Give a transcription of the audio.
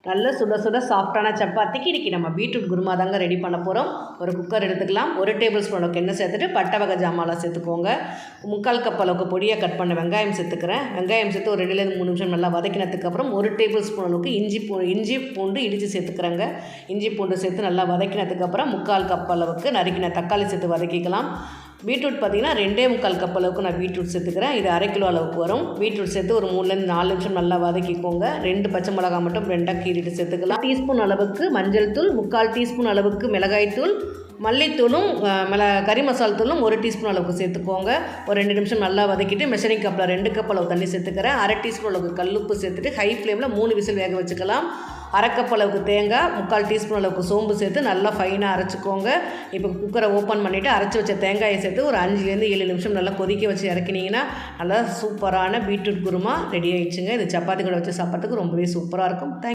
நல்ல சுட சுட சாஃப்டான சப்பாத்திக்கு இன்றைக்கி நம்ம பீட்ரூட் குருமா தாங்க ரெடி பண்ண போகிறோம். ஒரு குக்கர் எடுத்துக்கலாம். 1 டேபிள் ஸ்பூன் அளவுக்கு எண்ணெய் சேர்த்துட்டு பட்டை வகை ஜாமான்லாம் சேர்த்துக்கோங்க. 3/4 கப் அளவுக்கு பொடியாக கட் பண்ண வெங்காயம் சேர்த்துக்கிறேன். வெங்காயம் சேர்த்து ஒரு 2லேருந்து 3 நிமிஷம் நல்லா வதக்கினதுக்கப்புறம் 1 டேபிள் ஸ்பூன் அளவுக்கு இஞ்சி பூண்டு இடித்து சேர்த்துக்கிறேங்க. இஞ்சி பூண்டு சேர்த்து நல்லா வதக்கினதுக்கப்புறம் 3/4 கப் அளவுக்கு நறுக்கின தக்காளி சேர்த்து வதக்கிக்கலாம். பீட்ரூட் பார்த்திங்கன்னா 2.25 கப் அளவுக்கு நான் பீட்ரூட் சேர்த்துக்கிறேன். இது 1/2 கிலோ அளவுக்கு வரும். பீட்ரூட் சேர்த்து ஒரு 3லேருந்து 4 நிமிஷம் நல்லா வதக்கிக்கோங்க. 2 பச்சை மிளகா மட்டும் 2ஆக கீறிட்டு சேர்த்துக்கலாம். டீஸ்பூன் அளவுக்கு மஞ்சள் தூள், 3/4 டீஸ்பூன் அளவுக்கு மிளகாய் தூள், மல்லித்தூளும் கறி மசால் தூளும் 1 டீஸ்பூன் அளவுக்கு சேர்த்துக்கோங்க. ஒரு 2 நிமிஷம் நல்லா வதக்கிட்டு மெஷரிங் கப்பில் 2 கப் அளவு தண்ணி சேர்த்துக்கிறேன். 1/2 டீஸ்பூன் அளவுக்கு கல்லுப்பு சேர்த்துட்டு ஹை ஃப்ளேமில் 3 விசில் வேக வச்சுக்கலாம். 1/2 கப் அளவுக்கு தேங்காய், 3/4 டீஸ்பூன் அளவுக்கு சோம்பு சேர்த்து நல்லா ஃபைனாக அரைச்சிக்கோங்க. இப்போ குக்கரை ஓப்பன் பண்ணிவிட்டு அரைச்சி வச்ச தேங்காயை சேர்த்து ஒரு 5லேருந்து 7 நிமிஷம் நல்லா கொதிக்க வச்சு இறக்கினீங்கன்னா நல்லா சூப்பரான பீட்ரூட் குருமா ரெடி ஆகிடுச்சுங்க. இது சப்பாத்தி கூட வச்சு சாப்பிட்றதுக்கு ரொம்பவே சூப்பராக இருக்கும்.